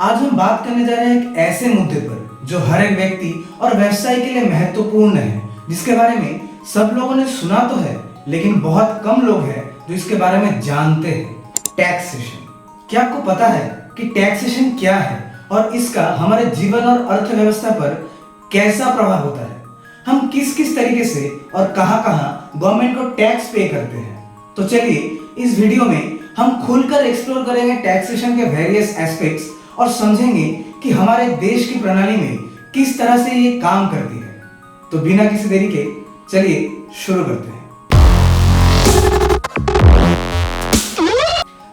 आज हम बात करने जा रहे हैं एक ऐसे मुद्दे पर जो हर एक व्यक्ति और व्यवसाय के लिए महत्वपूर्ण है, जिसके बारे में सब लोगों ने सुना तो है लेकिन बहुत कम लोग हैं जो इसके बारे में जानते हैं। टैक्सेशन। क्या आपको पता है कि टैक्सेशन क्या है और इसका हमारे जीवन और अर्थव्यवस्था पर कैसा प्रभाव होता है? हम किस किस तरीके से और कहां-कहां गवर्नमेंट को टैक्स पे करते हैं? तो चलिए इस वीडियो में हम खुलकर एक्सप्लोर करेंगे टैक्सेशन के वेरियस एस्पेक्ट्स और समझेंगे कि हमारे देश की प्रणाली में किस तरह से ये काम करती है। तो बिना किसी देरी के चलिए शुरू करते हैं।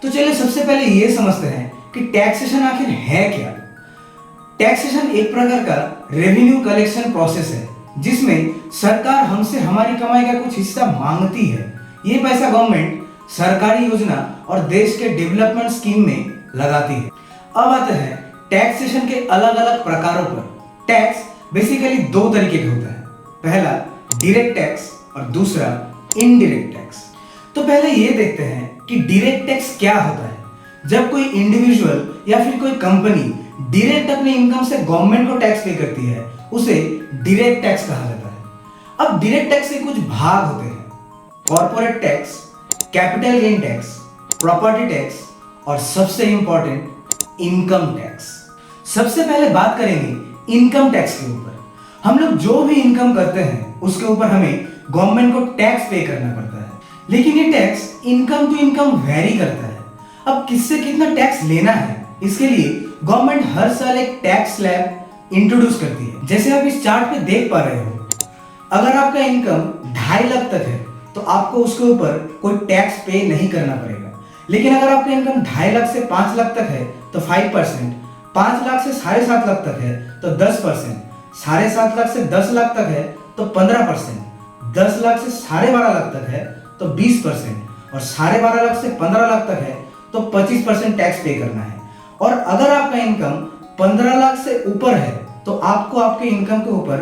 तो चलिए सबसे पहले ये समझते हैं कि टैक्सेशन आखिर है क्या। टैक्सेशन एक प्रकार का रेवेन्यू कलेक्शन प्रोसेस है जिसमें सरकार हमसे हमारी कमाई का कुछ हिस्सा मांगती है। ये पैसा गवर्नमेंट सरकारी योजना और देश के डेवलपमेंट स्कीम में लगाती है। अब आते हैं टैक्सेशन के अलग अलग प्रकारों पर। टैक्स बेसिकली दो तरीके का होता है, पहला डायरेक्ट टैक्स और दूसरा इनडायरेक्ट टैक्स। तो पहले ये देखते हैं कि डायरेक्ट टैक्स क्या होता है। जब कोई इंडिविजुअल या फिर कोई कंपनी डायरेक्ट अपने इनकम से गवर्नमेंट को टैक्स पे करती है उसे डायरेक्ट टैक्स कहा जाता है। अब डायरेक्ट टैक्स के कुछ भाग होते हैं, corporate tax, capital gain tax, property tax और सबसे इंपॉर्टेंट इनकम टैक्स। सबसे पहले बात करेंगे इनकम टैक्स के ऊपर। हम लोग जो भी इनकम करते हैं उसके ऊपर हमें गवर्नमेंट को टैक्स पे करना पड़ता है, लेकिन ये tax income to income vary करता है। अब किससे कितना टैक्स लेना है इसके लिए गवर्नमेंट हर साल एक टैक्स स्लैब इंट्रोड्यूस करती है। जैसे आप इस चार्ट पे देख पा रहे हो, अगर आपका इनकम 2.5 लाख तक है तो आपको उसके ऊपर कोई टैक्स पे नहीं करना पड़ेगा। लेकिन अगर आपका इनकम 2.5 लाख से 5 लाख तक है तो 5%, 5 लाख से 7.5 लाख तक है तो 10%, 7.5 लाख से 10 लाख तक है तो 15%, 10 लाख से 12.5 लाख तक है तो 20% और 12.5 लाख से 15 लाख तक है तो 25% टैक्स पे करना है। और अगर आपका इनकम 15 लाख से ऊपर है तो आपको आपके इनकम के ऊपर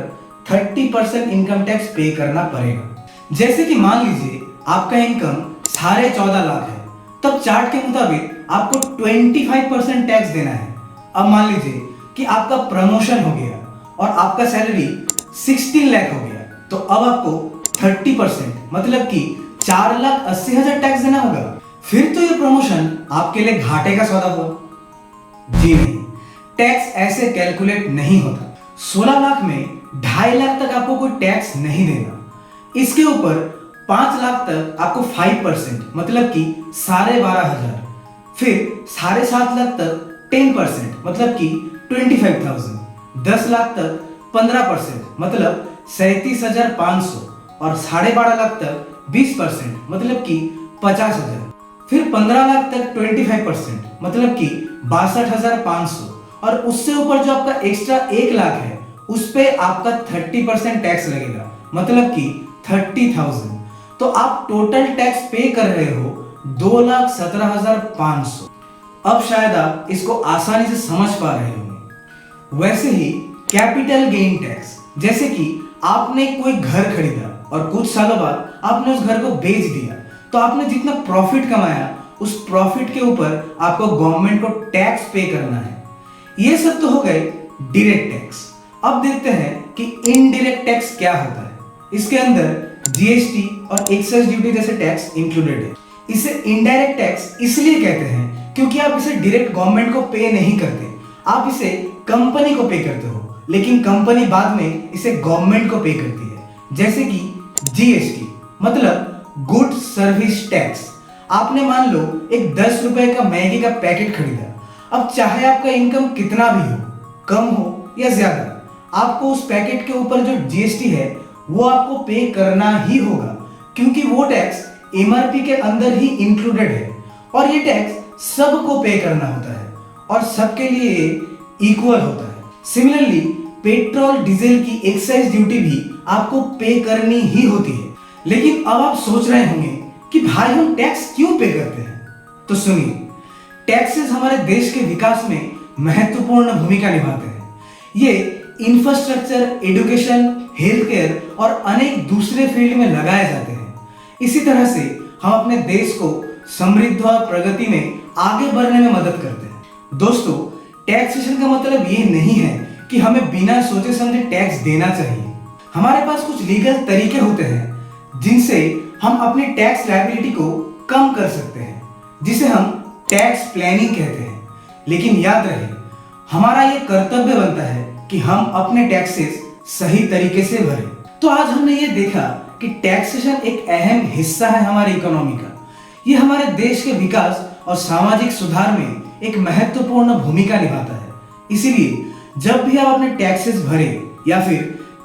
30% इनकम टैक्स पे करना पड़ेगा। जैसे कि मान लीजिए आपका इनकम 14.5 लाख है, तब चार्ट के मुताबिक आपको 25% टैक्स देना है। अब मान लीजिए कि आपका प्रमोशन हो गया और आपका सैलरी 16 लाख हो गया, तो अब आपको 30% मतलब कि 4,80,000 टैक्स देना होगा। फिर तो ये प्रमोशन आपके लिए घाटे का सौदा हुआ। जी नहीं, टैक्स ऐसे कैलकुलेट नहीं होता। 16 लाख में 2.5 लाख तक आपको कोई टैक्स नहीं देना। इसके ऊपर 5 लाख तक आपको 5% मतलब कि 12,500, फिर 7.5 लाख तक 10% मतलब कि 25,000, 10 लाख तक 15% मतलब 37,500 और 12.5 लाख तक 20% मतलब कि 50,000, फिर 15 लाख तक 25% मतलब कि 62,500 और उससे ऊपर जो आपका एक्स्ट्रा 1 लाख है उस पे आपका 30% टैक्स लगेगा मतलब कि 30,000। तो आप टोटल टैक्स पे कर रहे हो 2,17,500। अब शायद आप इसको आसानी से समझ पा रहे होंगे। वैसे ही कैपिटल गेन टैक्स, जैसे कि आपने कोई घर खरीदा और कुछ सालों बाद आपने उस घर को बेच दिया, तो आपने जितना प्रॉफिट कमाया उस प्रॉफिट के ऊपर आपको गवर्नमेंट को टैक्स पे करना है। ये सब तो हो गए डायरेक्ट टैक्स। अब देखते हैं कि इनडायरेक्ट टैक्स क्या होता है। इसके अंदर जीएसटी और एक्साइज ड्यूटी जैसे टैक्स इंक्लूडेड है। इसे इनडायरेक्ट टैक्स इसलिए कहते हैं क्योंकि आप इसे डायरेक्ट गवर्नमेंट को पे नहीं करते, आप इसे कंपनी को पे करते हो, लेकिन कंपनी बाद में इसे गवर्नमेंट को पे करती है। जैसे कि जीएसटी मतलब गुड सर्विस टैक्स। आपने मान लो एक 10 रुपए का मैगी का पैकेट खरीदा। अब चाहे आपका इनकम कितना भी हो, कम हो या ज्यादा, आपको उस पैकेट के ऊपर जो जीएसटी है वो आपको पे करना ही होगा, क्योंकि वो टैक्स एमआरपी के अंदर ही इंक्लूडेड है और ये टैक्स सबको पे करना होता है और सबके लिए इक्वल होता है। सिमिलरली पेट्रोल डीजल की एक्साइज ड्यूटी भी आपको पे करनी ही होती है। लेकिन अब आप सोच रहे होंगे कि भाई हम टैक्स क्यों पे करते हैं? तो सुनिए, टैक्सेस हमारे देश के विकास में महत्वपूर्ण भूमिका निभाते हैं। ये इंफ्रास्ट्रक्चर, एजुकेशन, हेल्थ केयर और अनेक दूसरे फील्ड में लगाए जाते हैं। इसी तरह से हम अपने देश को समृद्ध और प्रगति में आगे बढ़ने में मदद करते हैं। दोस्तों, टैक्सेशन का मतलब ये नहीं है कि हमें बिना सोचे समझे टैक्स देना चाहिए। हमारे पास कुछ लीगल तरीके होते हैं जिनसे हम अपनी टैक्स लायबिलिटी को कम कर सकते हैं, जिसे हम टैक्स प्लानिंग कहते हैं। लेकिन याद रहे, हमारा ये कर्तव्य बनता है कि हम अपने टैक्सेस सही तरीके से भरें। तो आज हमने ये देखा कि टैक्सेशन एक अहम हिस्सा है हमारी इकोनॉमी का। ये हमारे देश के विकास और सामाजिक सुधार में एक महत्वपूर्ण भूमिका निभाता है। इसीलिए जब भी आप अपने टैक्सेस भरें या फिर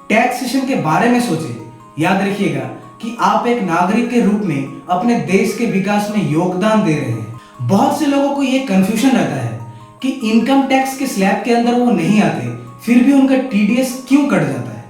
टैक्सेशन के बारे में सोचें, याद रखिएगा कि आप एक नागरिक के रूप में अपने देश के विकास में योगदान दे रहे हैं। बहुत से लोगों को ये कंफ्यूजन रहता है कि इनकम टैक्स के स्लैब के अंदर वो नहीं आते, फिर भी उनका टीडीएस क्यों कट जाता है।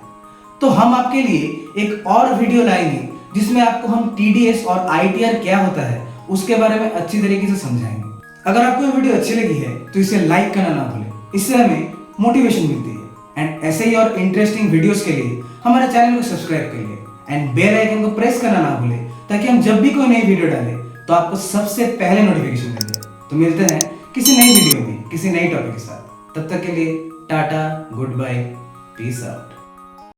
तो हम आपके लिए एक और वीडियो लाएंगे जिसमें आपको हम टीडीएस और आईटीआर क्या होता है उसके बारे में अच्छी तरीके से समझाएंगे। अगर आपको ये वीडियो अच्छी लगी है तो इसे लाइक करना ना भूलें, इससे हमें मोटिवेशन मिलती है। एंड ऐसे ही और इंटरेस्टिंग वीडियोस के लिए हमारे चैनल को सब्सक्राइब करिए एंड बेल आइकन को प्रेस करना ना भूलें, ताकि हम जब भी कोई नई वीडियो डालें तो आपको सबसे पहले नोटिफिकेशन मिल जाए। तो मिलते हैं किसी नई वीडियो में किसी नई टॉपिक के साथ। तब तक के लिए tata, goodbye, peace out.